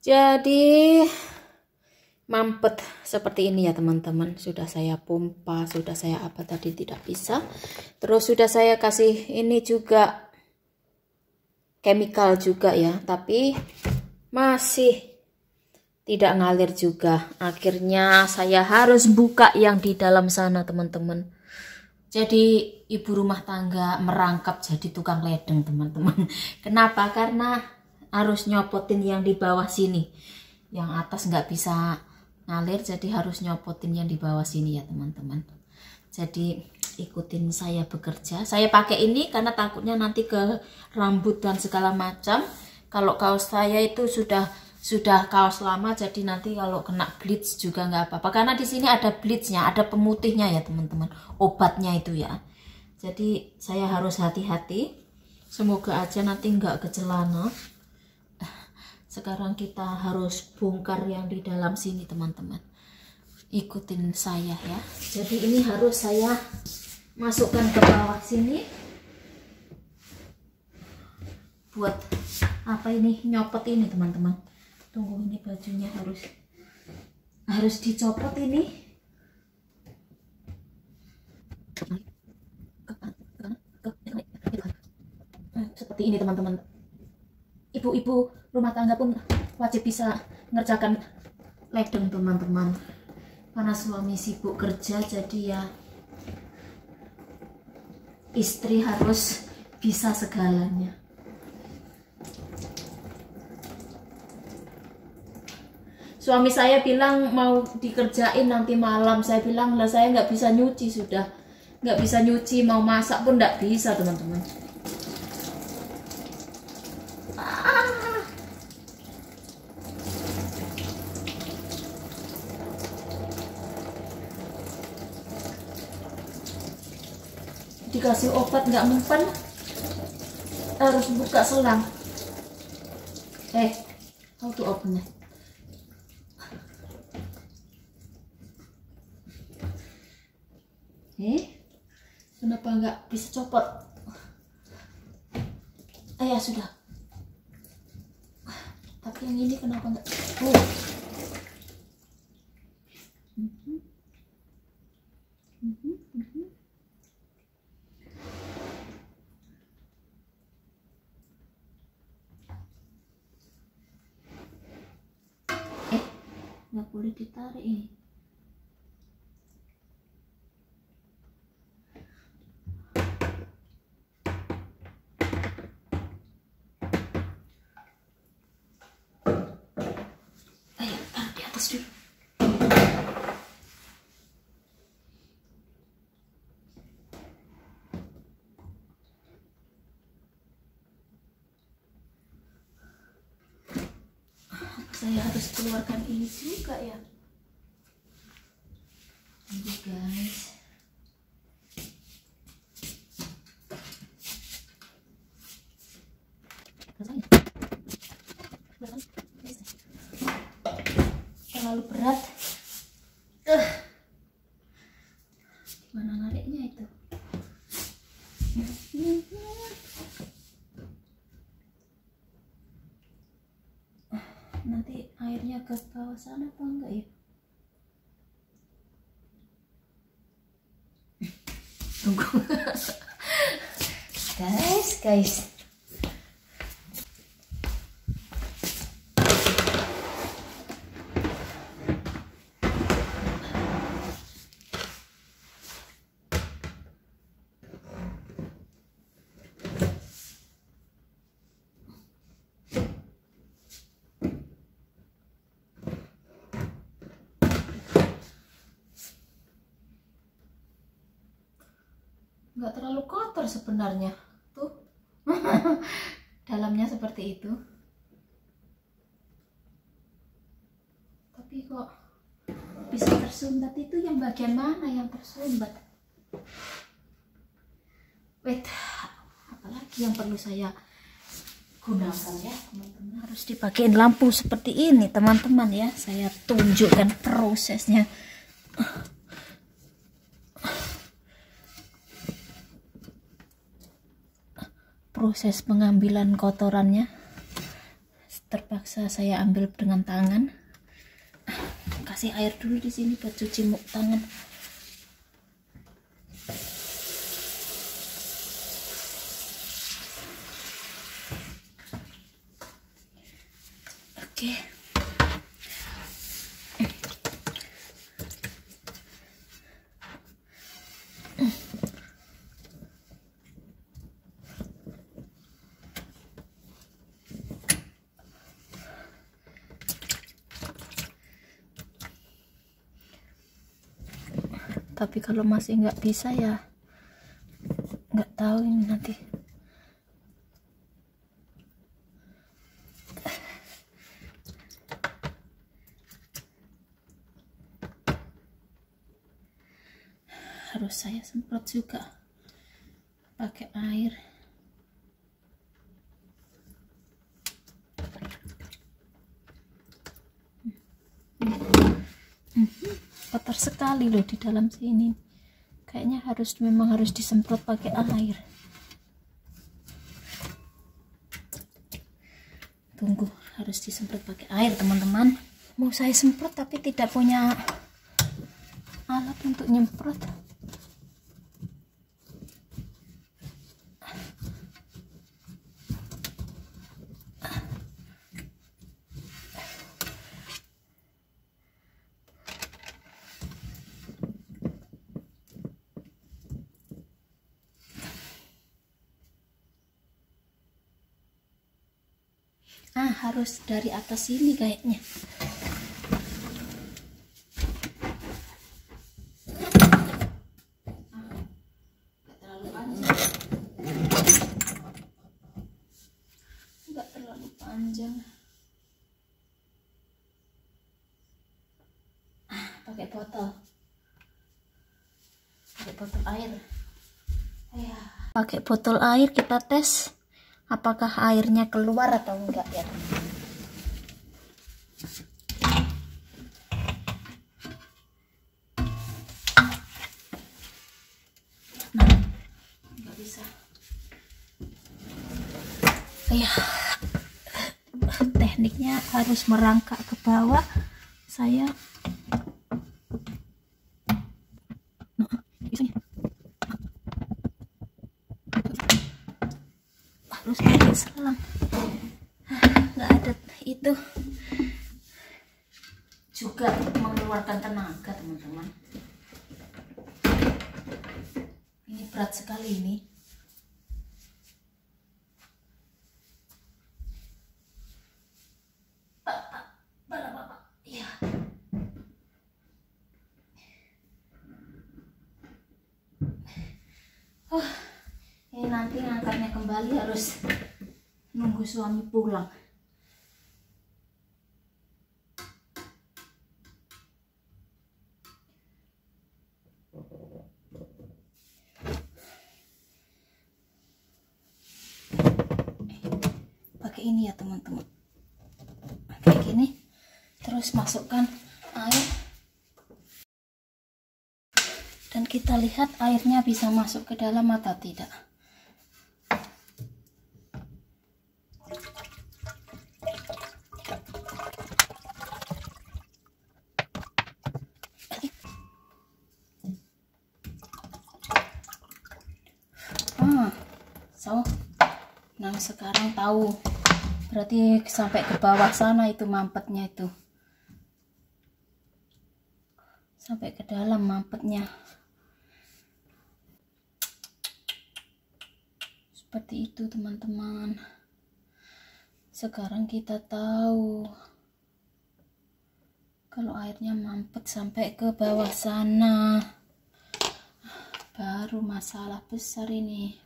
Jadi mampet seperti ini ya teman-teman. Sudah saya pompa, sudah saya apa tadi tidak bisa. Terus sudah saya kasih ini juga chemical juga ya, tapi masih tidak ngalir juga. Akhirnya saya harus buka yang di dalam sana teman-teman. Jadi ibu rumah tangga merangkap jadi tukang ledeng teman-teman. Kenapa? Karena harus nyopotin yang di bawah sini. Yang atas nggak bisa ngalir, jadi harus nyopotin yang di bawah sini ya teman-teman. Jadi ikutin saya bekerja. Saya pakai ini karena takutnya nanti ke rambut dan segala macam. Kalau kaos saya itu sudah kaos lama, jadi nanti kalau kena bleach juga nggak apa-apa. Karena di sini ada bleachnya, ada pemutihnya ya teman-teman. Obatnya itu ya. Jadi saya harus hati-hati. Semoga aja nanti nggak ke celana. Sekarang kita harus bongkar yang di dalam sini teman-teman. Ikutin saya ya. Jadi ini harus saya masukkan ke bawah sini. Buat apa ini? Nyopot ini teman-teman. Tunggu, ini bajunya harus dicopot ini. Seperti ini teman-teman. Ibu-ibu rumah tangga pun wajib bisa ngerjakan ledeng teman-teman. Karena suami sibuk kerja, jadi ya istri harus bisa segalanya. Suami saya bilang mau dikerjain nanti malam. Saya bilang lah saya nggak bisa nyuci, sudah nggak bisa nyuci, mau masak pun nggak bisa teman-teman. Dikasih obat nggak mempan, harus buka selang. How to open it? Kenapa nggak bisa copot? Ya sudah. Tapi yang ini kenapa nggak? Nggak boleh ditarik ini. Ayo, taruh di atas dulu. Saya harus keluarkan ini juga ya. Ini guys. Terlalu berat. Gimana nariknya itu? Nanti airnya ke bawah sana apa enggak ya? Tunggu. guys. Nggak terlalu kotor sebenarnya tuh. dalamnya seperti itu. Tapi kok bisa tersumbat, itu yang bagian mana yang tersumbat? Wait, apalagi yang perlu saya gunakan ya teman-teman? Harus dipakein lampu seperti ini teman-teman ya. Saya tunjukkan prosesnya. Proses pengambilan kotorannya terpaksa saya ambil dengan tangan. Kasih air dulu di sini buat cuci tangan. Oke. Tapi kalau masih nggak bisa ya nggak tahu ini nanti. Harus saya semprot juga pakai air. Kotor sekali loh di dalam sini. Kayaknya memang harus disemprot pakai air. Tunggu, harus disemprot pakai air teman-teman. Mau saya semprot tapi tidak punya alat untuk nyemprot. Harus dari atas sini kayaknya. Nggak terlalu panjang. Pakai botol air. Pakai botol air kita tes apakah airnya keluar atau enggak ya. Nah, enggak bisa. Ya, tekniknya harus merangkak ke bawah. Saya harus pakai selang. Nggak ada itu juga mengeluarkan tenaga teman-teman. Ini berat sekali ini. Ya. Ini nanti ngangkatnya kembali harus nunggu suami pulang. Pakai ini ya teman-teman, kayak gini, terus masukkan air dan kita lihat airnya bisa masuk ke dalam atau tidak. Nah sekarang tahu, berarti sampai ke bawah sana itu mampetnya itu, sampai ke dalam mampetnya. Seperti itu teman-teman. Sekarang kita tahu kalau airnya mampet sampai ke bawah sana, baru masalah besar ini.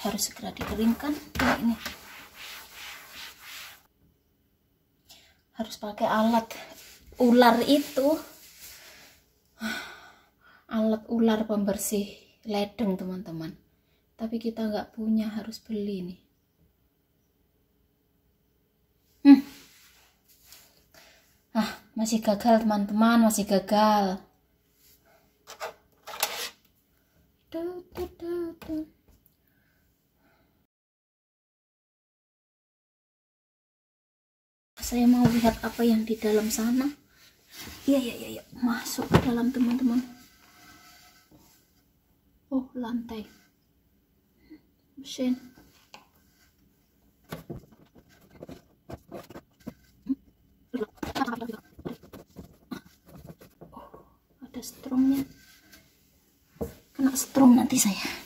harus segera dikeringkan. Ini harus pakai alat ular itu, alat ular pembersih ledeng teman-teman, tapi kita nggak punya, harus beli nih. Masih gagal teman-teman, masih gagal. Saya mau lihat apa yang di dalam sana. Iya, masuk ke dalam teman-teman. Oh, lantai mesin. Oh, ada strongnya. Kena strong nanti saya.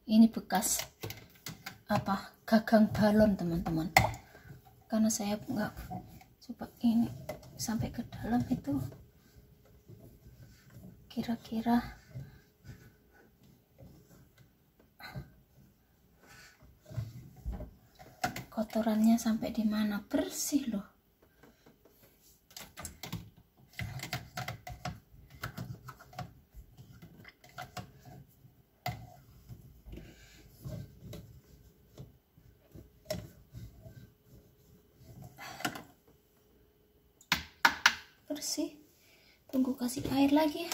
Ini bekas apa, gagang balon teman-teman, karena saya nggak coba ini sampai ke dalam itu, kira-kira kotorannya sampai di mana. Bersih loh. Bersih, tunggu kasih air lagi ya.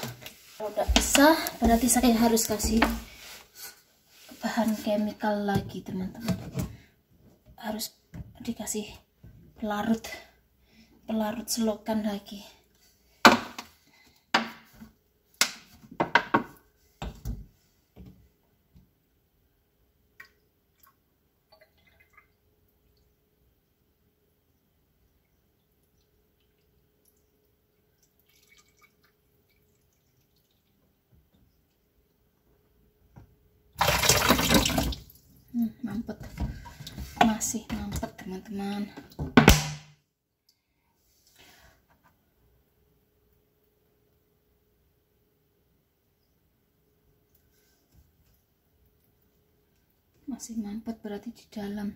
Kalau udah bisa berarti saya harus kasih bahan chemical lagi teman-teman, harus dikasih pelarut selokan lagi. Mampet, masih mampet teman-teman. Masih mampet berarti di dalam.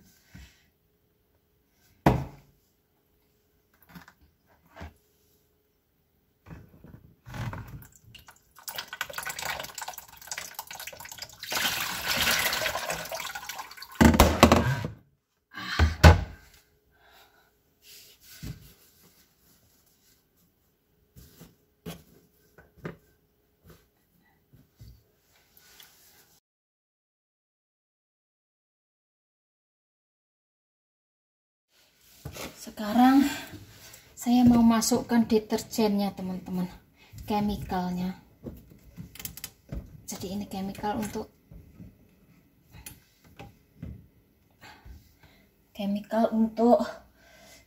Sekarang saya mau masukkan deterjennya teman-teman, chemicalnya. Jadi ini chemical untuk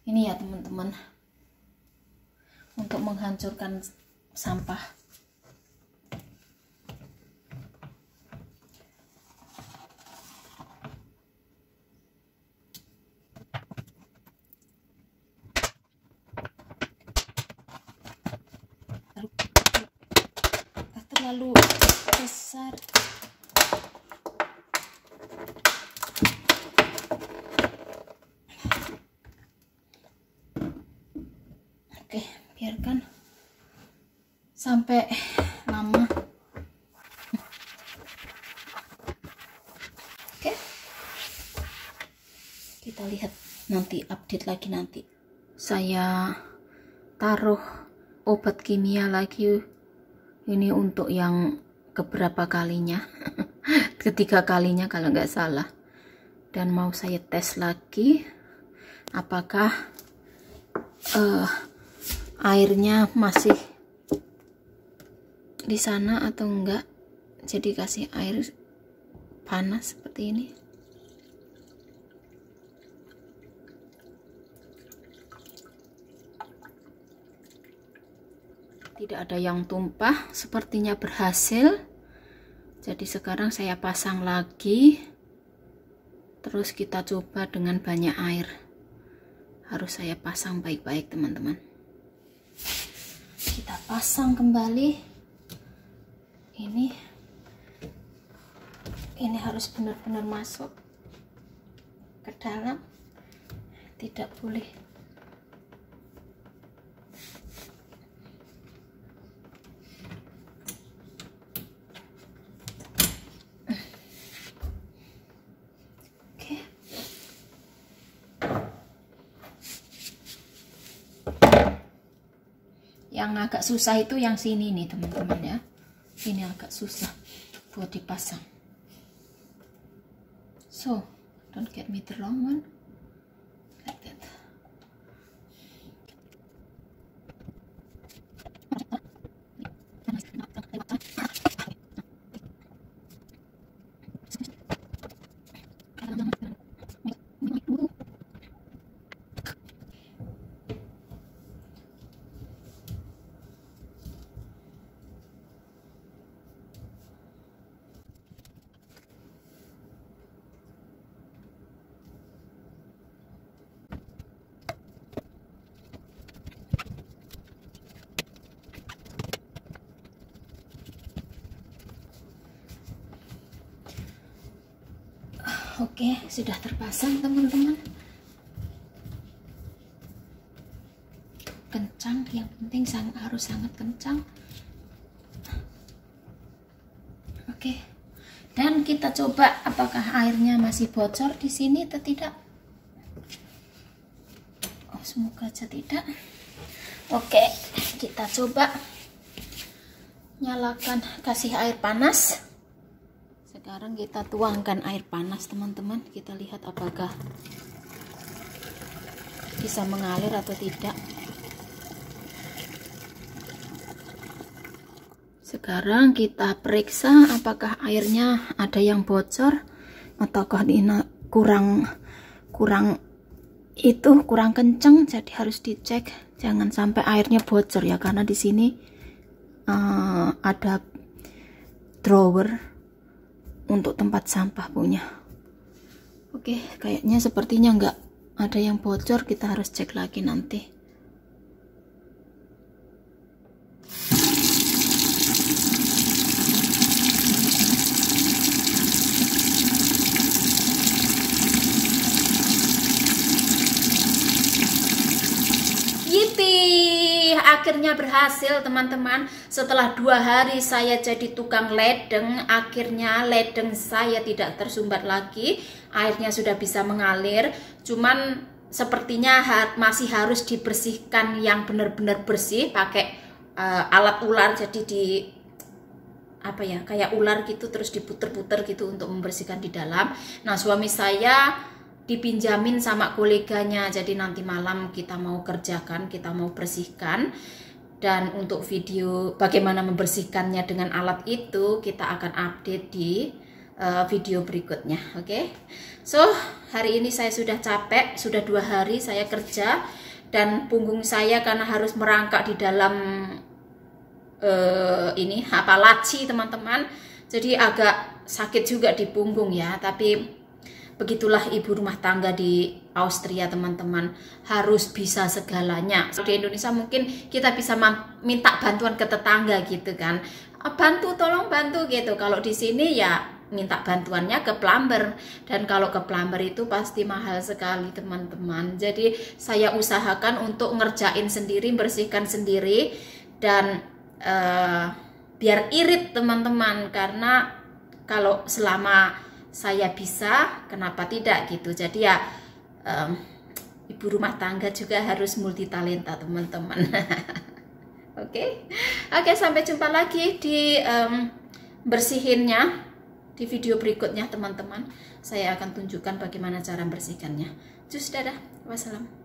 ini ya teman-teman, untuk menghancurkan sampah. Terlalu besar. Oke, biarkan sampai lama. Oke, kita lihat nanti, update lagi nanti. Saya taruh obat kimia lagi. Ini untuk yang keberapa kalinya, ketiga kalinya kalau nggak salah. Dan mau saya tes lagi apakah airnya masih di sana atau enggak. Jadi kasih air panas seperti ini. Tidak ada yang tumpah, sepertinya berhasil. Jadi sekarang saya pasang lagi. Terus kita coba dengan banyak air. Harus saya pasang baik-baik teman-teman. Kita pasang kembali. Ini harus benar-benar masuk ke dalam. Tidak boleh yang agak susah itu yang sini nih teman-teman ya. Ini agak susah buat dipasang. So, don't get me the wrong one. Like that. Oke, sudah terpasang teman-teman. Kencang, yang penting harus sangat kencang. Oke. Dan kita coba apakah airnya masih bocor di sini atau tidak. Oh, semoga aja tidak. Oke, kita coba nyalakan, kasih air panas. Sekarang kita tuangkan air panas teman-teman. Kita lihat apakah bisa mengalir atau tidak. Sekarang kita periksa apakah airnya ada yang bocor ataukah ini kurang kenceng. Jadi harus dicek, jangan sampai airnya bocor ya, karena di sini ada drawer untuk tempat sampah punya. Oke, kayaknya sepertinya nggak ada yang bocor. Kita harus cek lagi nanti. Yippee, akhirnya berhasil teman-teman. Setelah 2 hari saya jadi tukang ledeng, akhirnya ledeng saya tidak tersumbat lagi. Airnya sudah bisa mengalir. Cuman sepertinya masih harus dibersihkan yang benar-benar bersih pakai alat ular. Jadi kayak ular gitu, terus diputer-puter gitu untuk membersihkan di dalam. Nah, suami saya dipinjamin sama koleganya, jadi nanti malam kita mau kerjakan, kita mau bersihkan. Dan untuk video bagaimana membersihkannya dengan alat itu kita akan update di video berikutnya. Oke. So, hari ini saya sudah capek, sudah 2 hari saya kerja, dan punggung saya karena harus merangkak di dalam laci teman-teman, jadi agak sakit juga di punggung ya. Tapi begitulah ibu rumah tangga di Austria teman-teman, harus bisa segalanya. Di Indonesia mungkin kita bisa minta bantuan ke tetangga gitu kan, bantu, tolong bantu gitu. Kalau di sini ya minta bantuannya ke plumber, dan kalau ke plumber itu pasti mahal sekali teman-teman. Jadi saya usahakan untuk ngerjain sendiri, bersihkan sendiri, dan biar irit teman-teman, karena kalau selama saya bisa, kenapa tidak gitu. Jadi ya ibu rumah tangga juga harus multitalenta teman-teman. Oke, sampai jumpa lagi di bersihinnya di video berikutnya teman-teman. Saya akan tunjukkan bagaimana cara membersihkannya. Dadah, wassalam.